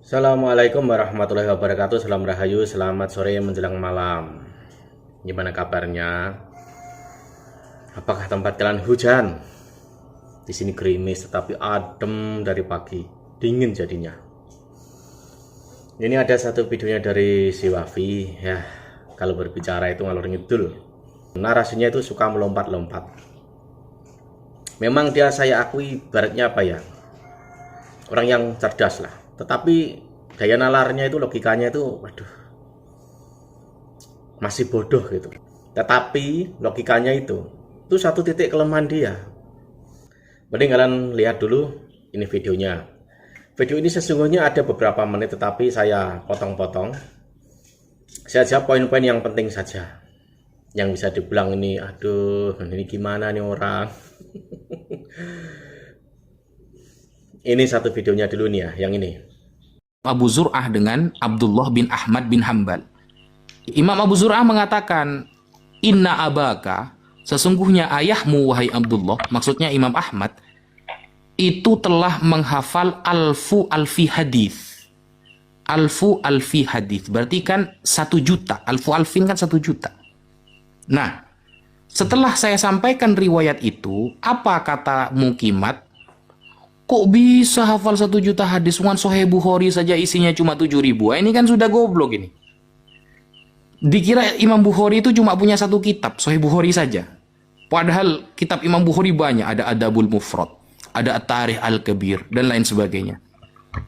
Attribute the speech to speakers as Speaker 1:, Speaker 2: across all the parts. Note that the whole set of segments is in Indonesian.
Speaker 1: Assalamualaikum warahmatullahi wabarakatuh. Salam rahayu, selamat sore menjelang malam. Gimana kabarnya? Apakah tempat kalian hujan? Di sini gerimis tetapi adem dari pagi, dingin jadinya. Ini ada satu videonya dari si Wafi. Ya, kalau berbicara itu ngalor ngidul. Narasinya itu suka melompat-lompat. Memang dia, saya akui, ibaratnya apa ya? Orang yang cerdas lah. Tetapi daya nalarnya itu, logikanya itu, waduh, masih bodoh gitu. Tetapi logikanya itu satu titik kelemahan dia. Mending kalian lihat dulu ini videonya. Video ini sesungguhnya ada beberapa menit, tetapi saya potong-potong. Saya jawab poin-poin yang penting saja. Yang bisa dibilang ini, aduh, ini gimana nih orang. Ini satu videonya dulu nih ya, yang ini.
Speaker 2: Abu Zur'ah dengan Abdullah bin Ahmad bin Hambal. Imam Abu Zur'ah mengatakan, Inna abaka, sesungguhnya ayahmu wahai Abdullah, maksudnya Imam Ahmad, itu telah menghafal alfi hadis. Alfi hadis, berarti kan 1 juta. Alfin kan 1 juta. Nah, setelah saya sampaikan riwayat itu, apa kata Mukimat? Kok bisa hafal 1 juta hadis? Sahih Bukhari saja isinya cuma 7.000. Ini kan sudah goblok ini. Dikira Imam Bukhari itu cuma punya 1 kitab, Sahih Bukhari saja. Padahal kitab Imam Bukhari banyak. Ada Adabul Mufrad, ada At-Tarikh Al-Kabir, dan lain sebagainya.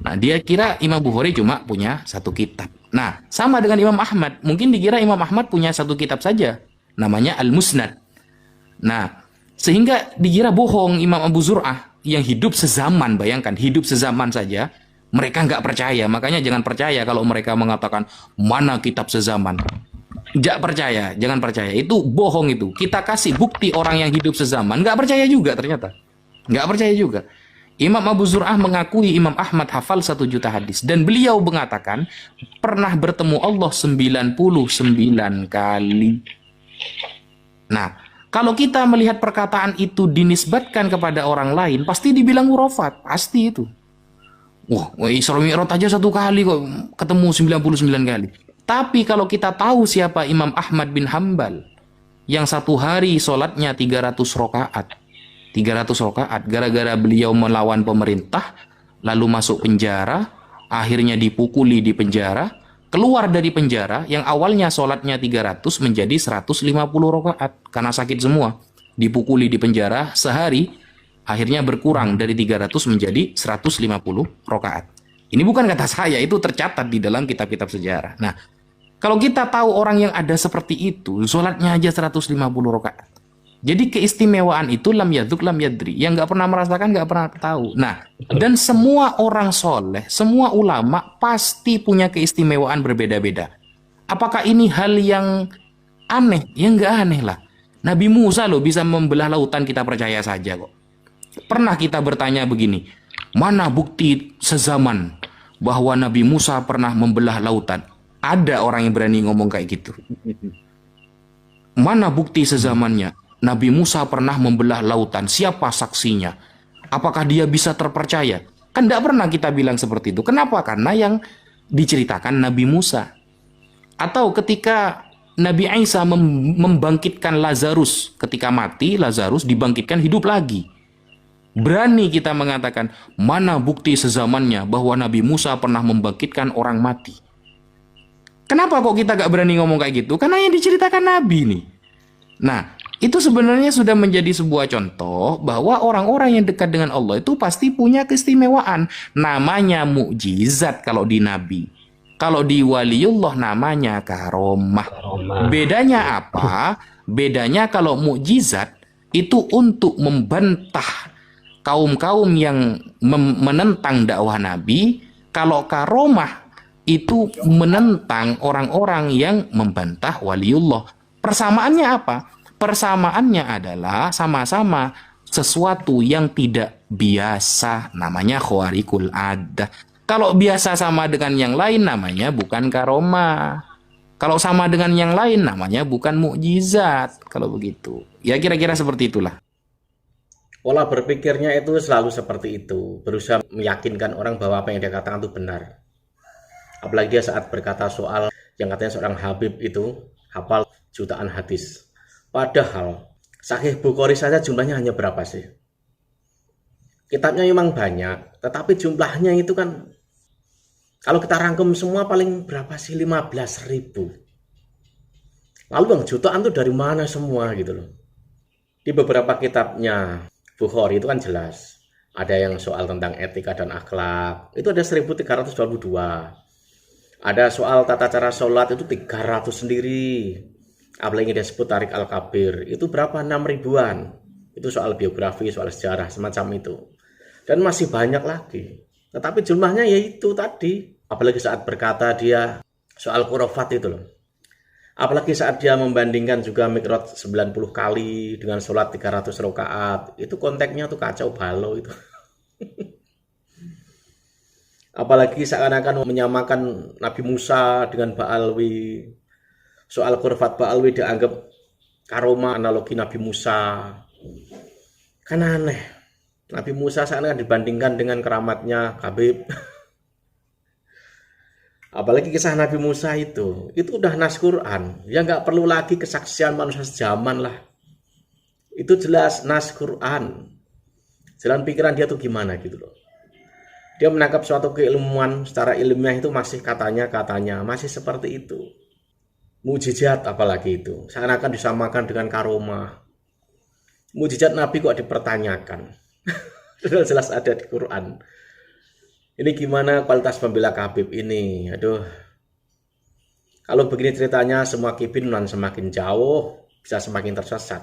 Speaker 2: Nah, dia kira Imam Bukhari cuma punya 1 kitab. Nah, sama dengan Imam Ahmad. Mungkin dikira Imam Ahmad punya 1 kitab saja. Namanya Al-Musnad. Nah, sehingga dikira bohong Imam Abu Zur'ah yang hidup sezaman. Bayangkan, hidup sezaman saja mereka nggak percaya. Makanya jangan percaya kalau mereka mengatakan mana kitab sezaman. Nggak percaya, jangan percaya, itu bohong. Itu kita kasih bukti orang yang hidup sezaman nggak percaya juga, ternyata nggak percaya juga. Imam Abu Zur'ah mengakui Imam Ahmad hafal 1 juta hadis, dan beliau mengatakan pernah bertemu Allah 99 kali. Nah, kalau kita melihat perkataan itu dinisbatkan kepada orang lain, pasti dibilang hurafat, pasti itu. Wah, Isra Mi'raj aja 1 kali kok ketemu 99 kali. Tapi kalau kita tahu siapa Imam Ahmad bin Hambal, yang 1 hari sholatnya 300 rakaat. 300 rakaat, gara-gara beliau melawan pemerintah, lalu masuk penjara, akhirnya dipukuli di penjara, keluar dari penjara, yang awalnya sholatnya 300 menjadi 150 rakaat karena sakit semua. Dipukuli di penjara sehari, akhirnya berkurang dari 300 menjadi 150 rakaat. Ini bukan kata saya, itu tercatat di dalam kitab-kitab sejarah. Nah, kalau kita tahu orang yang ada seperti itu, sholatnya aja 150 rakaat. Jadi keistimewaan itu lam yadzuk lam yadri. Yang nggak pernah merasakan nggak pernah tahu. Nah, dan semua orang soleh, semua ulama pasti punya keistimewaan berbeda-beda. Apakah ini hal yang aneh? Ya nggak aneh lah. Nabi Musa loh bisa membelah lautan, kita percaya saja kok. Pernah kita bertanya begini, mana bukti sezaman bahwa Nabi Musa pernah membelah lautan? Ada orang yang berani ngomong kayak gitu. Mana bukti sezamannya? Nabi Musa pernah membelah lautan. Siapa saksinya? Apakah dia bisa terpercaya? Kan tidak pernah kita bilang seperti itu. Kenapa? Karena yang diceritakan Nabi Musa. Atau ketika Nabi Isa membangkitkan Lazarus. Ketika mati, Lazarus dibangkitkan hidup lagi. Berani kita mengatakan, mana bukti sezamannya bahwa Nabi Musa pernah membangkitkan orang mati? Kenapa kok kita gak berani ngomong kayak gitu? Karena yang diceritakan Nabi nih. Nah, itu sebenarnya sudah menjadi sebuah contoh bahwa orang-orang yang dekat dengan Allah itu pasti punya keistimewaan. Namanya mukjizat kalau di Nabi. Kalau di waliullah namanya karomah. Bedanya apa? Bedanya kalau mukjizat itu untuk membantah kaum-kaum yang menentang dakwah Nabi. Kalau karomah itu menentang orang-orang yang membantah waliullah. Persamaannya apa? Persamaannya adalah sama-sama sesuatu yang tidak biasa, namanya khawarikul adah. Kalau biasa sama dengan yang lain namanya bukan karomah. Kalau sama dengan yang lain namanya bukan mukjizat. Kalau begitu, ya kira-kira seperti itulah.
Speaker 1: Pola berpikirnya itu selalu seperti itu, berusaha meyakinkan orang bahwa apa yang dia katakan itu benar. Apalagi dia saat berkata soal yang katanya seorang Habib itu hafal jutaan hadis. Padahal Sahih Bukhari saja jumlahnya hanya berapa sih? Kitabnya memang banyak, tetapi jumlahnya itu kan kalau kita rangkum semua paling berapa sih? 15.000. Lalu yang jutaan itu dari mana semua gitu loh. Di beberapa kitabnya Bukhari itu kan jelas. Ada yang soal tentang etika dan akhlak, itu ada 1322. Ada soal tata cara sholat itu 300 sendiri. Apalagi dia sebut Tarik Al-Kabir, itu berapa? 6 ribuan. Itu soal biografi, soal sejarah, semacam itu. Dan masih banyak lagi. Tetapi jumlahnya ya itu tadi. Apalagi saat berkata dia soal khurafat itu loh. Apalagi saat dia membandingkan juga mikrot 90 kali dengan sholat 300 rakaat. Itu konteksnya tuh kacau balau itu. Apalagi seakan-akan menyamakan Nabi Musa dengan Ba'alwi. Soal khurafat Ba'alwi dianggap karoma analogi Nabi Musa. Kan aneh. Nabi Musa seakan-akan dibandingkan dengan keramatnya Habib. Apalagi kisah Nabi Musa itu udah nas Quran. Ya nggak perlu lagi kesaksian manusia sejaman lah. Itu jelas nas Quran. Jalan pikiran dia tuh gimana gitu loh. Dia menangkap suatu keilmuan secara ilmiah itu masih katanya masih seperti itu. Mujizat apalagi itu. Seakan-akan disamakan dengan karomah. Mujizat Nabi kok dipertanyakan. Jelas ada di Quran. Ini gimana kualitas pembela Habib ini? Aduh. Kalau begini ceritanya semua kibin semakin jauh, bisa semakin tersesat.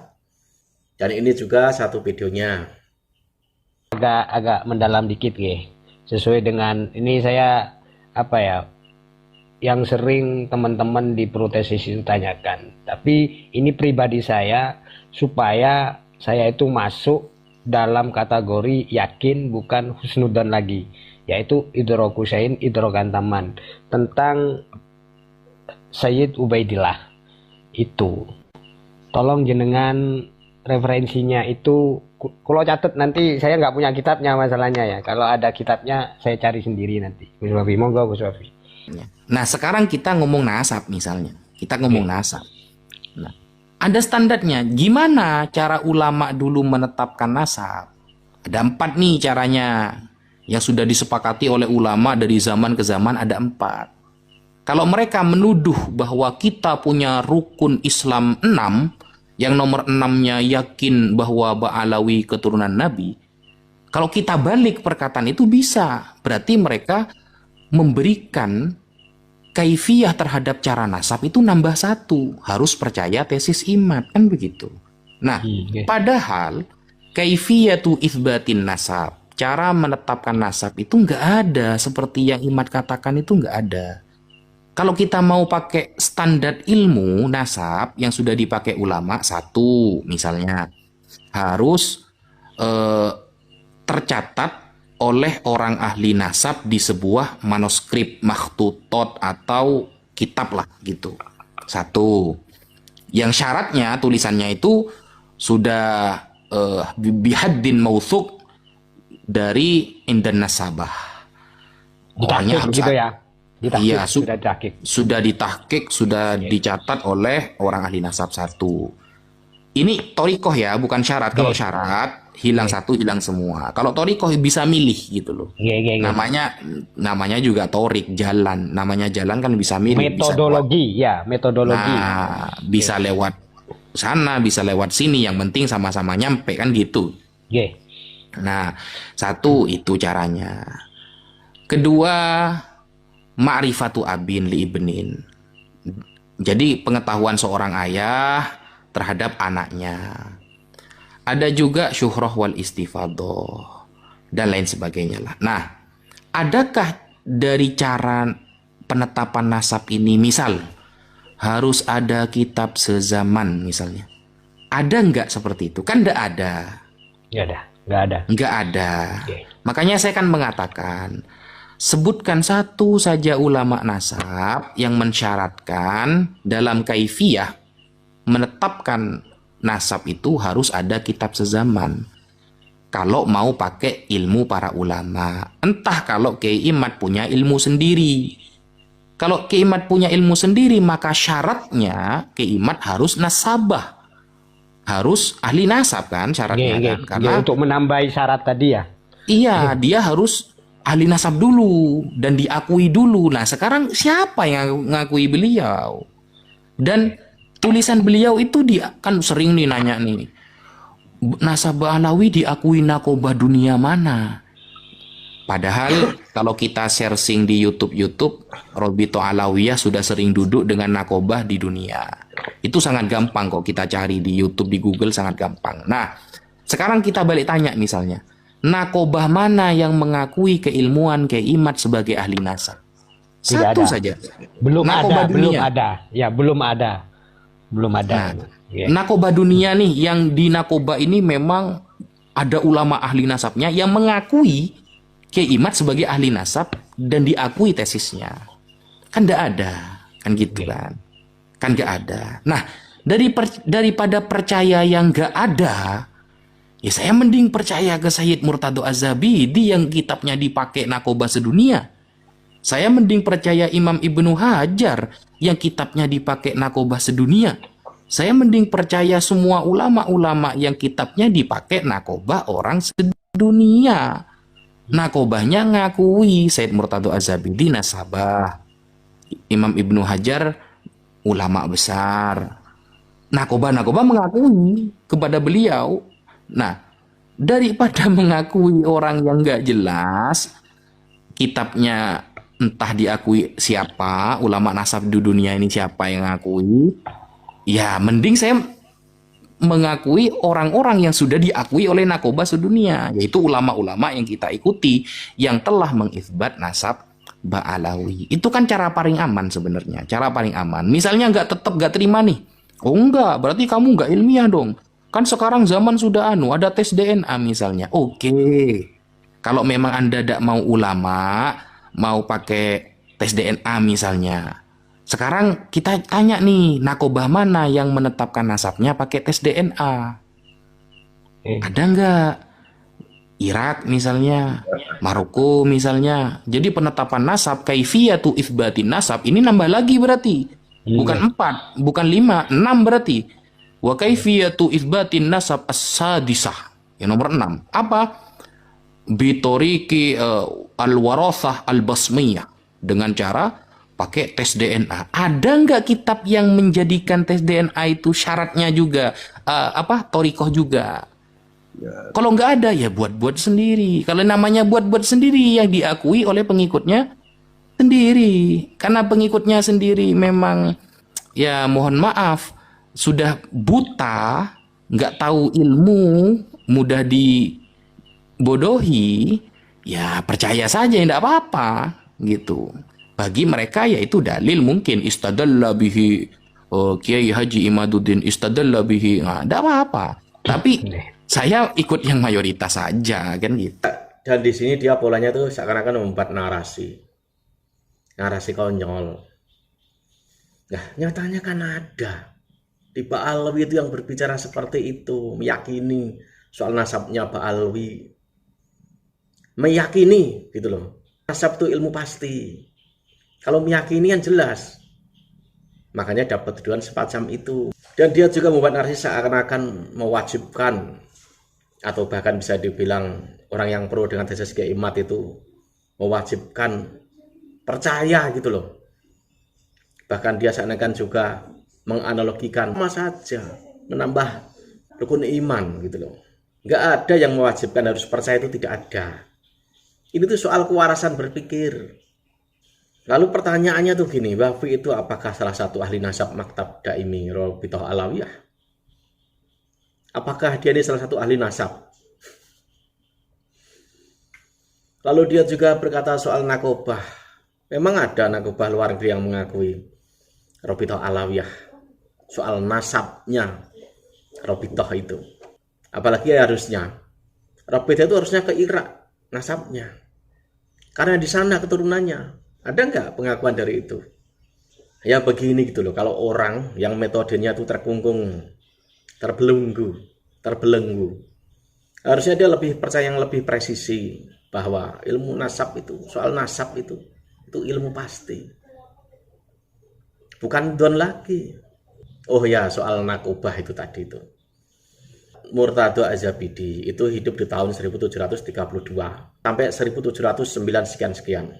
Speaker 1: Dan ini juga satu videonya.
Speaker 3: Agak mendalam dikit ya. Sesuai dengan ini saya yang sering teman-teman di protesis itu tanyakan. Tapi ini pribadi saya supaya saya itu masuk dalam kategori yakin bukan husnudzon lagi. Yaitu idrokusain idrogantaman tentang Sayyid Ubaidillah itu. Tolong jenengan referensinya itu, kalau catat nanti saya nggak punya kitabnya masalahnya ya. Kalau ada kitabnya saya cari sendiri nanti. Gus Wafi, monggo Gus Wafi.
Speaker 2: Nah sekarang kita ngomong nasab misalnya. Kita ngomong nasab. Nah, ada standarnya. Gimana cara ulama dulu menetapkan nasab? Ada 4 nih caranya. Yang sudah disepakati oleh ulama dari zaman ke zaman ada 4. Kalau mereka menuduh bahwa kita punya rukun Islam 6, yang nomor 6-nya yakin bahwa Ba'alawi keturunan Nabi, kalau kita balik perkataan itu bisa. Berarti mereka memberikan kaifiyah terhadap cara nasab itu nambah 1. Harus percaya tesis Imad, kan begitu. Nah, padahal kaifiyatu itsbatin nasab, cara menetapkan nasab itu nggak ada seperti yang Imad katakan, itu nggak ada. Kalau kita mau pakai standar ilmu nasab yang sudah dipakai ulama, 1 misalnya harus tercatat oleh orang ahli nasab di sebuah manuskrip makhtutot atau kitab lah gitu. 1. Yang syaratnya tulisannya itu sudah bihaddin mauthuq dari indan nasabah.
Speaker 3: Ditahqiq gitu ya.
Speaker 2: Iya, sudah ditahqiq, sudah dicatat oleh orang ahli nasab 1. Ini torikoh ya, bukan syarat. Kalau syarat hilang 1 hilang semua. Kalau torikoh bisa milih gitu loh. Namanya juga torik, jalan. Namanya jalan kan bisa milih.
Speaker 3: Metodologi ya, metodologi.
Speaker 2: Nah, bisa lewat sana, bisa lewat sini. Yang penting sama-sama nyampe kan gitu. Nah, 1 itu caranya. Kedua, ma'rifatu abin li ibnin. Jadi pengetahuan seorang ayah terhadap anaknya. Ada juga syuhrah wal istifadah dan lain sebagainya lah. Nah, adakah dari cara penetapan nasab ini misal harus ada kitab sezaman misalnya? Ada nggak seperti itu? Kan nggak ada. Nggak ada. Makanya saya kan mengatakan, sebutkan 1 saja ulama nasab yang mensyaratkan dalam kaifiyah menetapkan nasab itu harus ada kitab sezaman. Kalau mau pakai ilmu para ulama, entah kalau Kiai Imad punya ilmu sendiri, Kalau Kiai punya ilmu sendiri, maka syaratnya Kiai harus nasabah. Harus ahli nasab kan syaratnya kan. Karena
Speaker 3: untuk menambahi syarat tadi ya.
Speaker 2: iya, dia harus ahli nasab dulu dan diakui dulu. Nah, sekarang siapa yang ngakui beliau? Dan tulisan beliau itu dia kan sering nih nanya nih, nasabah Alawi diakui nakobah dunia mana? Padahal kalau kita searching di YouTube, Robito Alawiyah sudah sering duduk dengan nakobah di dunia. Itu sangat gampang kok kita cari di YouTube, di Google sangat gampang. Nah, sekarang kita balik tanya misalnya, nakobah mana yang mengakui keilmuan Kiai Imad sebagai ahli nasab?
Speaker 3: Tidak
Speaker 2: Satu
Speaker 3: ada.
Speaker 2: saja.
Speaker 3: Belum
Speaker 2: Nakobah
Speaker 3: ada, belum
Speaker 2: dunia.
Speaker 3: ada. Ya, belum ada. Belum ada.
Speaker 2: Nah,
Speaker 3: Ya.
Speaker 2: nakobah dunia nih, yang di nakobah ini memang ada ulama ahli nasabnya yang mengakui Kiai Imad sebagai ahli nasab dan diakui tesisnya. Kan tidak ada, kan gitu kan? Kan nggak ada. Nah, daripada percaya yang nggak ada, ya saya mending percaya ke Sayyid Murtado Az-Zabidi yang kitabnya dipakai nakobah sedunia. Saya mending percaya Imam Ibnu Hajar yang kitabnya dipakai nakobah sedunia. Saya mending percaya semua ulama-ulama yang kitabnya dipakai nakobah orang sedunia. Nakobahnya ngakui Sayyid Murtado Az-Zabidi nasabah. Imam Ibnu Hajar ulama besar. Nakobah mengakui kepada beliau. Nah, daripada mengakui orang yang nggak jelas, kitabnya entah diakui siapa, ulama nasab di dunia ini siapa yang ngakui, ya mending saya mengakui orang-orang yang sudah diakui oleh nakobah sedunia, yaitu ulama-ulama yang kita ikuti yang telah mengisbat nasab Ba'alawi. Itu kan cara paling aman sebenarnya, cara paling aman. Misalnya tetap nggak terima nih, oh enggak, berarti kamu nggak ilmiah dong. Kan sekarang zaman sudah ada tes DNA misalnya. Oke, kalau memang Anda tidak mau ulama, mau pakai tes DNA misalnya. Sekarang kita tanya nih, nakobah mana yang menetapkan nasabnya pakai tes DNA? Ada nggak? Irak misalnya, Maroko misalnya. Jadi penetapan nasab, kaifiyatu itsbatin nasab, ini nambah lagi berarti. Bukan 4, bukan 5, 6 berarti. Wa kaifiyatu itsbatin nasab as-sadisah. Yang nomor 6. Apa? Bitoriki al-warathah al-basmiyah. Dengan cara pakai tes DNA. Ada nggak kitab yang menjadikan tes DNA itu syaratnya juga torikoh juga? Kalau nggak ada ya buat-buat sendiri. Kalau namanya buat-buat sendiri yang diakui oleh pengikutnya sendiri. Karena pengikutnya sendiri memang ya mohon maaf sudah buta, nggak tahu ilmu, mudah dibodohi, ya percaya saja tidak apa-apa gitu. Bagi mereka ya itu dalil mungkin istadalla bihi Kiai Haji Imaduddin istadalla bihi, nah, tidak apa-apa. Tapi saya ikut yang mayoritas saja kan gitu.
Speaker 1: Dan di sini dia polanya tuh seakan-akan membuat narasi konyol. Nah, nyatanya kan ada di Ba'alawi itu yang berbicara seperti itu, meyakini soal nasabnya Ba'alawi, meyakini gitu loh. Nasab itu ilmu pasti. Kalau meyakini kan jelas, makanya dapat tuduhan semacam itu. Dan dia juga membuat narasi seakan-akan mewajibkan, atau bahkan bisa dibilang orang yang pro dengan tesis Kiai Imad itu mewajibkan percaya gitu loh. Bahkan dia seakan-akan juga menganalogikan sama saja menambah rukun iman gitu loh. Nggak ada yang mewajibkan harus percaya, itu tidak ada. Ini tuh soal kewarasan berpikir. Lalu pertanyaannya tuh gini, Wafi itu apakah salah satu ahli nasab Maktab Daimi Robitoh Alawiyah? Apakah dia ini salah satu ahli nasab? Lalu dia juga berkata soal nakobah. Memang ada nakobah luar negeri yang mengakui Robitoh Alawiyah. Soal nasabnya Robitoh itu. Apalagi harusnya Robitoh itu harusnya ke Irak nasabnya. Karena di sana keturunannya. Ada nggak pengakuan dari itu? Ya begini gitu loh, kalau orang yang metodenya itu terkungkung, terbelenggu, harusnya dia lebih percaya yang lebih presisi bahwa ilmu nasab itu, soal nasab itu ilmu pasti. bukan don lagi. Oh ya, soal nakobah itu tadi itu. Murtado Az-Zabidi itu hidup di tahun 1732 sampai 1709 sekian-sekian.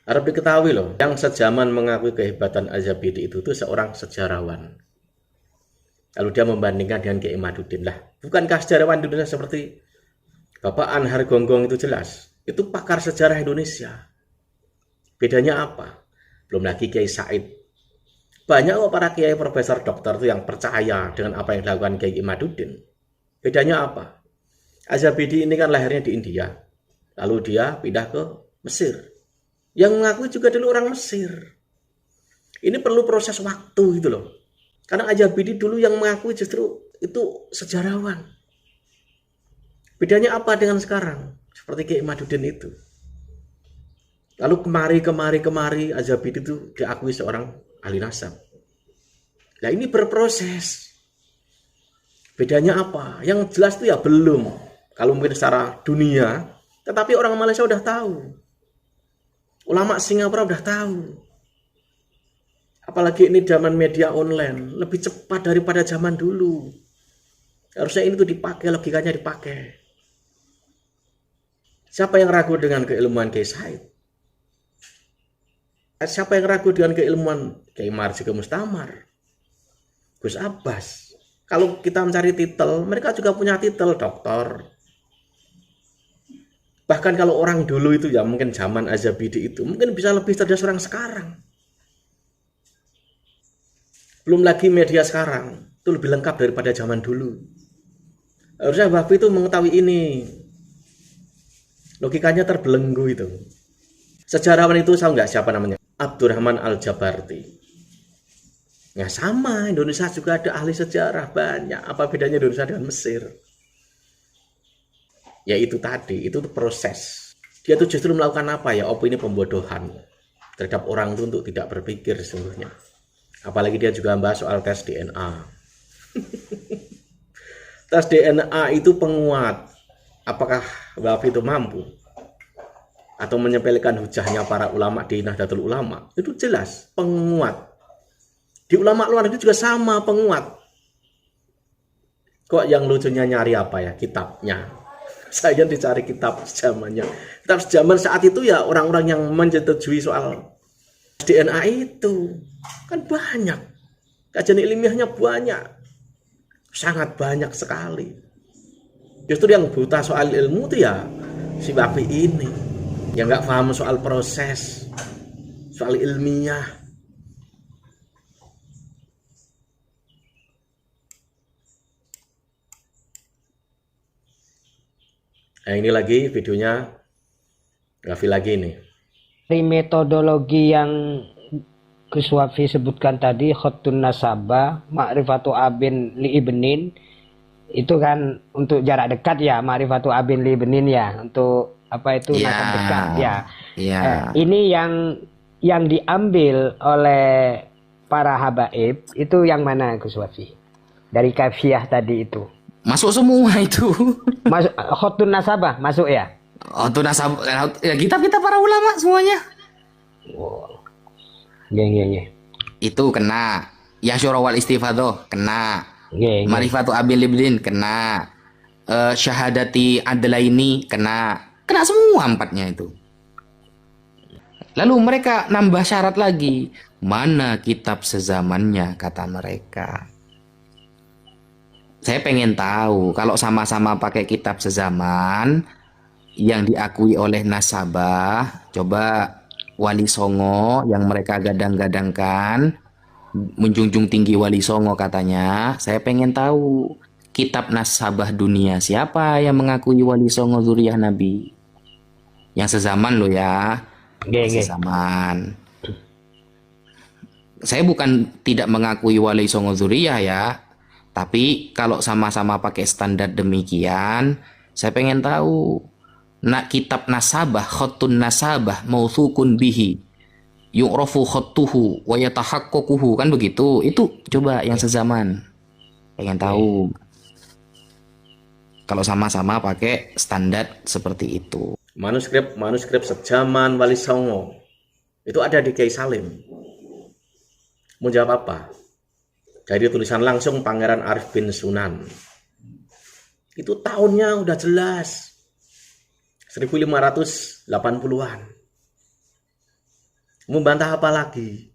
Speaker 1: Harap diketahui loh, yang sejaman mengakui kehebatan Az-Zabidi itu seorang sejarawan. Lalu dia membandingkan dengan Kiai Imaduddin. Lah, bukankah sejarawan Indonesia seperti Bapak Anhar Gonggong itu jelas? Itu pakar sejarah Indonesia. Bedanya apa? Belum lagi Kiai Said. Banyak kok para kiai profesor dokter itu yang percaya dengan apa yang dilakukan Kiai Imaduddin. Bedanya apa? Az-Zabidi ini kan lahirnya di India. Lalu dia pindah ke Mesir. Yang mengakui juga dulu orang Mesir. Ini perlu proses waktu gitu loh. Karena Az-Zabidi dulu yang mengakui justru itu sejarawan. Bedanya apa dengan sekarang? Seperti Kiai Imaduddin itu. Lalu kemari Az-Zabidi itu diakui seorang ahli nasab. Nah ini berproses. Bedanya apa? Yang jelas itu ya belum. Kalau mungkin secara dunia, tetapi orang Malaysia udah tahu. Ulama Singapura udah tahu. Apalagi ini zaman media online, lebih cepat daripada zaman dulu. Harusnya ini tuh dipakai, logikanya dipakai. Siapa yang ragu dengan keilmuan Kiai Said? Siapa yang ragu dengan keilmuan Kiai Marzuki Mustamar? Gus Abbas? Kalau kita mencari titel, mereka juga punya titel doktor. Bahkan kalau orang dulu itu ya mungkin zaman Az-Zabidi itu mungkin bisa lebih cerdas orang sekarang. Belum lagi media sekarang itu lebih lengkap daripada zaman dulu. Harusnya Wahabi itu mengetahui ini. Logikanya terbelenggu itu. Sejarawan itu tahu nggak siapa namanya? Abdurrahman Al-Jabarti. Ya sama, Indonesia juga ada ahli sejarah banyak. Apa bedanya Indonesia dengan Mesir? Ya itu tadi, itu proses. Dia tuh justru melakukan apa ya? Opini pembodohan terhadap orang itu untuk tidak berpikir sesungguhnya. Apalagi dia juga membahas soal tes DNA. Tes DNA itu penguat. Apakah Wahabi itu mampu? Atau menyepelekan hujahnya para ulama di Nahdlatul Ulama? Itu jelas, penguat. Di ulama luar negeri juga sama, penguat. Kok yang lucunya nyari apa ya? Kitabnya. Saya dicari kitab sejamannya. Kitab sejaman saat itu ya orang-orang yang menyetujui soal DNA itu. Kan banyak. Kajian ilmiahnya banyak. Sangat banyak sekali. Justru yang buta soal ilmu itu ya si Wahabi ini. Yang nggak paham soal proses. Soal ilmiah. Nah ini lagi videonya Raffi lagi nih.
Speaker 3: Dari metodologi yang Gus Wafi sebutkan tadi, Khattun Nasabah, Ma'rifatu Abin Li Ibnin, itu kan untuk jarak dekat ya, Ma'rifatu Abin Li Ibnin ya, untuk apa itu nasab dekat ya. Ini yang diambil oleh para habaib itu yang mana Gus Wafi? Dari kafiyah tadi itu.
Speaker 2: Masuk semua itu.
Speaker 3: Masuk Khattun Nasabah masuk ya?
Speaker 2: Khattun Nasabah ya, kita para ulama semuanya.
Speaker 3: Wow. Iya.
Speaker 2: Itu kena. Yasyura wal Istifadhah kena. Ma'rifatu Abil Ibnin kena. Syahadati Adlaini kena. Kena semua empatnya itu. Lalu mereka nambah syarat lagi. Mana kitab sezamannya kata mereka. Saya pengen tahu kalau sama-sama pakai kitab sezaman yang diakui oleh nasabah, coba Wali Songo yang mereka gadang-gadangkan menjunjung tinggi Wali Songo katanya, saya pengen tahu kitab nasabah dunia siapa yang mengakui Wali Songo zuriyah Nabi? Yang sezaman loh ya. Sezaman. Saya bukan tidak mengakui Wali Songo zuriyah ya. Tapi kalau sama-sama pakai standar demikian, saya pengen tahu kitab nasabah, khattun nasabah, mauthukun bihi, yu'rafu khattuhu wa yatahaqqaquhu, kan begitu. Itu coba yang sezaman. Pengen tahu. Kalau sama-sama pakai standar seperti itu.
Speaker 1: Manuskrip sejaman Wali Songo itu ada di Kiai Salim. Mau jawab apa? Dari tulisan langsung Pangeran Arif bin Sunan. Itu tahunnya udah jelas. 1580-an. Membantah apa lagi?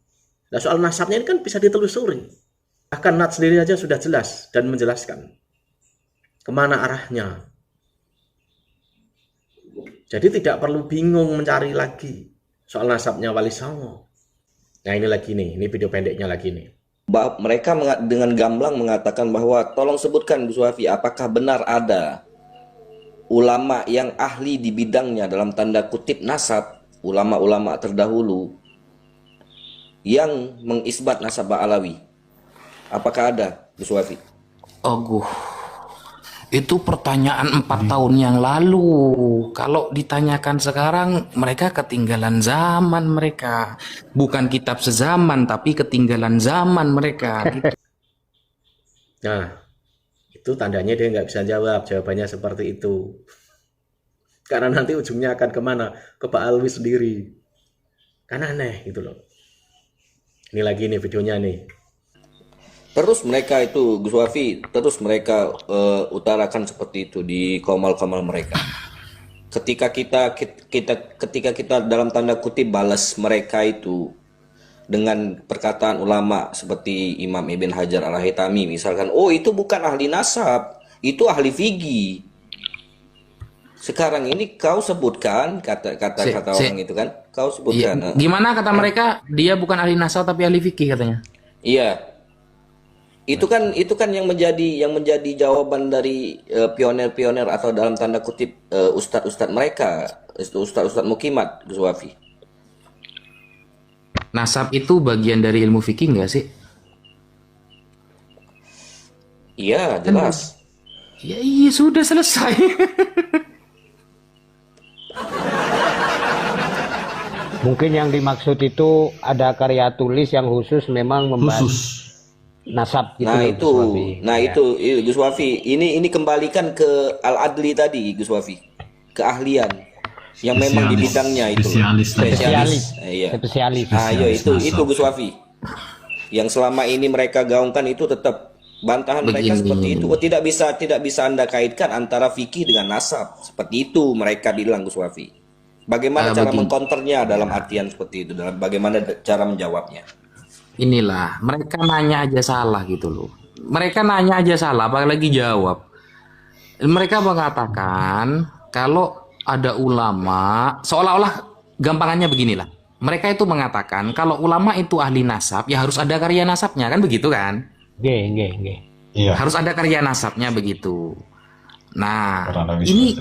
Speaker 1: Nah, soal nasabnya ini kan bisa ditelusuri. Bahkan Nat sendiri aja sudah jelas dan menjelaskan kemana arahnya. Jadi tidak perlu bingung mencari lagi soal nasabnya Wali Songo. Nah ini lagi nih, ini video pendeknya lagi nih.
Speaker 4: Mereka dengan gamblang mengatakan bahwa tolong sebutkan Gus Wafi, apakah benar ada ulama yang ahli di bidangnya dalam tanda kutip nasab, ulama-ulama terdahulu yang mengisbat nasab Alawi? Apakah ada, Gus Wafi?
Speaker 2: Itu pertanyaan 4 tahun yang lalu. Kalau ditanyakan sekarang, mereka ketinggalan zaman mereka. Bukan kitab sezaman, tapi ketinggalan zaman mereka. Gitu.
Speaker 1: Nah, itu tandanya dia nggak bisa jawab. Jawabannya seperti itu. Karena nanti ujungnya akan kemana? Ke Pak Alwi sendiri. Kan aneh gitu loh. Ini lagi nih videonya nih.
Speaker 4: Terus mereka itu, Gus Wafi, terus mereka utarakan seperti itu di komal-komal mereka. Ketika kita dalam tanda kutip balas mereka itu dengan perkataan ulama seperti Imam Ibn Hajar Al-Haytami misalkan, oh itu bukan ahli nasab, itu ahli fikih. Sekarang ini kau sebutkan kata orang itu kan, kau sebutkan.
Speaker 2: Gimana kata mereka? Dia bukan ahli nasab tapi ahli fikih katanya.
Speaker 4: Iya. Itu kan yang menjadi jawaban dari pionir-pionir atau dalam tanda kutip ustadz-ustadz mereka, ustadz-ustadz mukimat, Gus Wafi.
Speaker 2: Nasab itu bagian dari ilmu fikih nggak sih?
Speaker 4: Iya, jelas.
Speaker 2: Ya iya sudah selesai.
Speaker 3: Mungkin yang dimaksud itu ada karya tulis yang khusus memang membahas nasab gitu.
Speaker 4: Nah itu Gus Wafi, ini kembalikan ke Al-Adli tadi, Gus Wafi, keahlian yang memang di bidangnya itu. Spesialis. Iya.
Speaker 3: Spesialis.
Speaker 4: Ayo itu Gus Wafi. Yang selama ini mereka gaungkan itu tetap bantahan mereka seperti itu. Tidak bisa Anda kaitkan antara fikih dengan nasab. Seperti itu mereka bilang, Gus Wafi. Bagaimana cara mengkonternya dalam artian seperti itu, dalam bagaimana cara menjawabnya?
Speaker 2: Inilah, mereka nanya aja salah gitu loh. Mereka nanya aja salah, apalagi jawab. Mereka mengatakan kalau ada ulama, seolah-olah gampangannya beginilah. Mereka itu mengatakan kalau ulama itu ahli nasab, ya harus ada karya nasabnya, kan begitu kan?
Speaker 3: Nggih.
Speaker 5: Iya.
Speaker 2: Harus ada karya nasabnya begitu. Nah, ini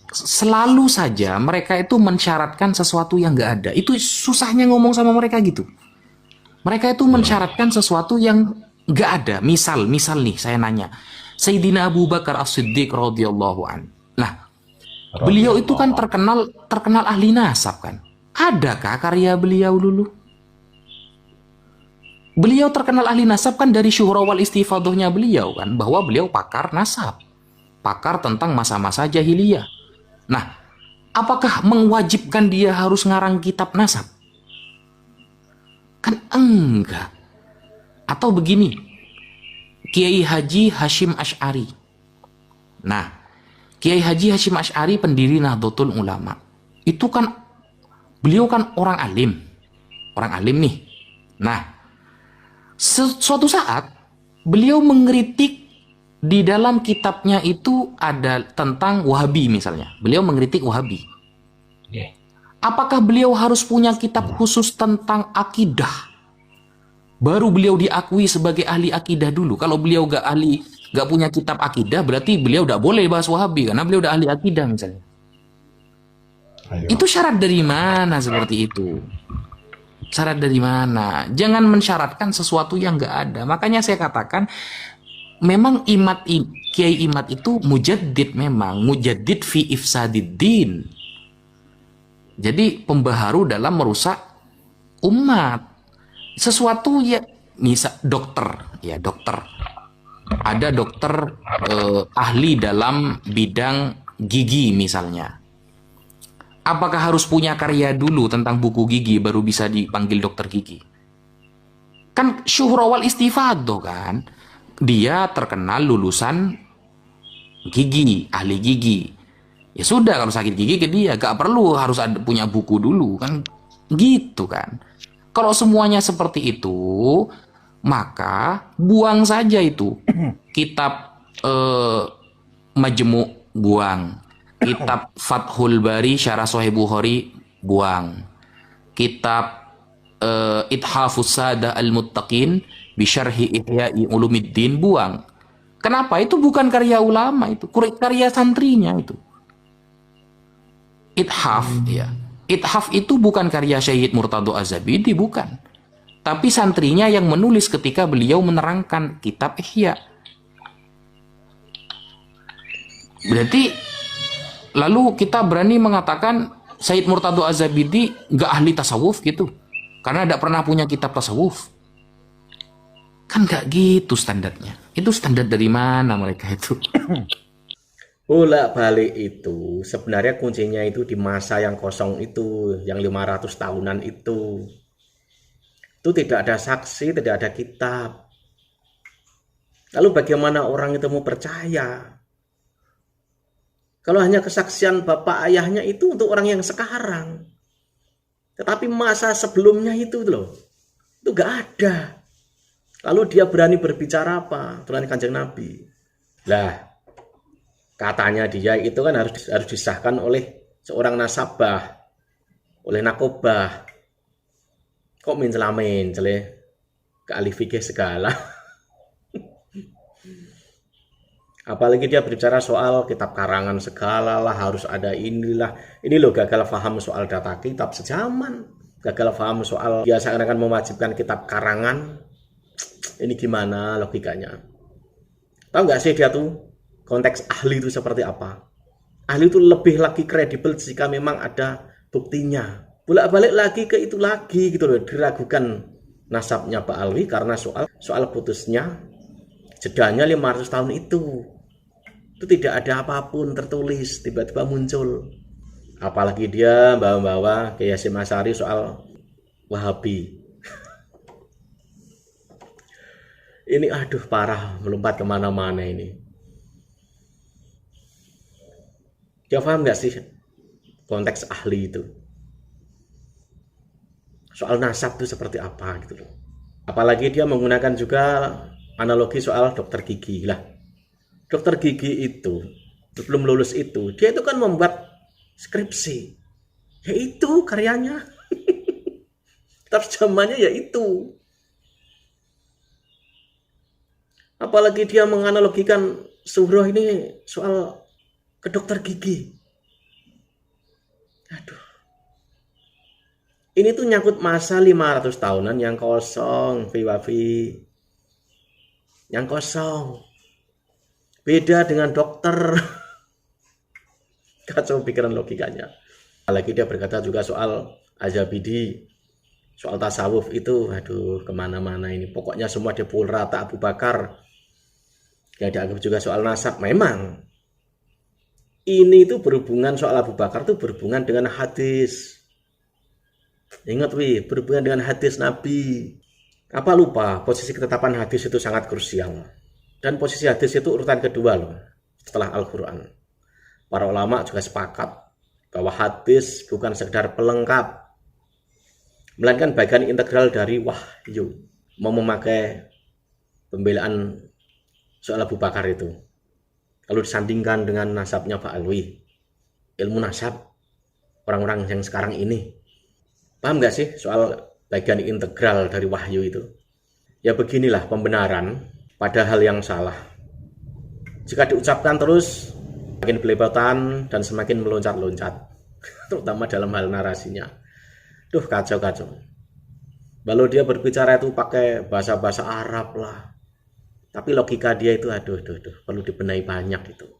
Speaker 2: selalu saja mereka itu mensyaratkan sesuatu yang nggak ada. Itu susahnya ngomong sama mereka gitu. Mereka itu mensyaratkan sesuatu yang nggak ada. Misal nih saya nanya, Sayyidina Abu Bakar As-Siddiq radhiyallahu an. Nah, beliau itu kan terkenal ahli nasab kan. Adakah karya beliau dulu? Beliau terkenal ahli nasab kan dari syuhra wal istifadahnya beliau kan, bahwa beliau pakar nasab, pakar tentang masa-masa jahiliyah. Nah, apakah mewajibkan dia harus ngarang kitab nasab? Kan enggak. Atau begini, Kiai Haji Hashim Asy'ari. Nah, Kiai Haji Hashim Asy'ari pendiri Nahdlatul Ulama. Itu kan beliau kan orang alim nih. Nah, suatu saat beliau mengkritik di dalam kitabnya itu ada tentang Wahabi misalnya. Beliau mengkritik Wahabi. Apakah beliau harus punya kitab khusus tentang akidah? Baru beliau diakui sebagai ahli akidah dulu. Kalau beliau gak punya kitab akidah, berarti beliau gak boleh bahas Wahabi karena beliau udah ahli akidah misalnya. Itu syarat dari mana seperti itu? Syarat dari mana? Jangan mensyaratkan sesuatu yang gak ada. Makanya saya katakan, memang Kiai Imad itu mujaddid memang. Mujaddid fi ifsadiddin. Jadi pembaharu dalam merusak umat. Sesuatu ya, misal dokter. Ada dokter ahli dalam bidang gigi misalnya. Apakah harus punya karya dulu tentang buku gigi baru bisa dipanggil dokter gigi? Kan syuhrawal istifadoh kan. Dia terkenal lulusan gigi, ahli gigi. Ya sudah, kalau sakit gigi ke dia, gak perlu harus punya buku dulu kan, gitu kan. Kalau semuanya seperti itu, maka buang saja itu kitab Majmu' buang, kitab Fathul Bari Syarah Sahih Bukhari buang, kitab Ithafus Sada Al-Muttaqin Bisyarhi Ihya'i Ulumiddin buang. Kenapa? Itu bukan karya ulama, itu karya santrinya itu. Ithaf, ya. Ithaf itu bukan karya Syekh Murtado Az-Zabidi, bukan. Tapi santrinya yang menulis ketika beliau menerangkan kitab Ihya. Berarti lalu kita berani mengatakan Syekh Murtado Az-Zabidi gak ahli tasawuf gitu, karena tidak pernah punya kitab tasawuf. Kan gak gitu standarnya. Itu standar dari mana mereka itu?
Speaker 1: Bolak-balik itu sebenarnya kuncinya itu di masa yang kosong itu, yang 500 tahunan itu. Itu tidak ada saksi, tidak ada kitab. Lalu bagaimana orang itu mau percaya? Kalau hanya kesaksian bapak ayahnya itu untuk orang yang sekarang. Tetapi masa sebelumnya itu loh, itu gak ada. Lalu dia berani berbicara apa? Tuhan Kanjeng Nabi. Lah, katanya dia itu kan harus disahkan oleh seorang nasabah, oleh nakobah. Kok mencela-mencela ke ahli fikih segala. Apalagi dia berbicara soal kitab karangan segala lah, harus ada inilah. Ini loh gagal paham soal data kitab sejaman. Gagal paham soal dia seakan-akan mewajibkan kitab karangan. Ini gimana logikanya? Tahu nggak sih dia tuh konteks ahli itu seperti apa? Ahli itu lebih lagi kredibel jika memang ada buktinya. Bolak-balik lagi ke itu lagi gitu loh, diragukan nasabnya Pak Alwi karena soal putusnya jedanya 500 tahun itu tidak ada apapun tertulis, tiba-tiba muncul. Apalagi dia bawa-bawa ke Hasyim Asy'ari soal Wahabi. Ini aduh parah, melompat kemana-mana ini. Dia paham nggak sih konteks ahli itu? Soal nasab itu seperti apa gitu loh. Apalagi dia menggunakan juga analogi soal dokter gigi lah. Dokter gigi itu sebelum lulus itu dia itu kan membuat skripsi, yaitu karyanya. Terjemahannya yaitu. Apalagi dia menganalogikan surah ini soal ke dokter gigi. Aduh. Ini tuh nyangkut masa 500 tahunan yang kosong, Wafi. Yang kosong. Beda dengan dokter. Kacau pikiran logikanya. Apalagi dia berkata juga soal Az-Zabidi, soal tasawuf itu, aduh kemana-mana ini. Pokoknya semua dipukul rata Abu Bakar. Yang dianggap juga soal nasab. Memang ini itu berhubungan soal Abu Bakar itu berhubungan dengan hadis. Ingat berhubungan dengan hadis Nabi. Apa lupa posisi ketetapan hadis itu sangat krusial. Dan posisi hadis itu urutan kedua loh setelah Al-Quran. Para ulama juga sepakat bahwa hadis bukan sekedar pelengkap, melainkan bagian integral dari wahyu. Mau memakai pembelaan soal Abu Bakar itu, lalu disandingkan dengan nasabnya Pak Alwi, ilmu nasab orang-orang yang sekarang ini. Paham nggak sih soal bagian integral dari wahyu itu? Ya beginilah pembenaran pada hal yang salah. Jika diucapkan terus, semakin belepotan dan semakin meloncat-loncat, terutama dalam hal narasinya. Duh, kacau-kacau. Lalu dia berbicara itu pakai bahasa-bahasa Arab lah. Tapi logika dia itu aduh, perlu dibenahi banyak itu.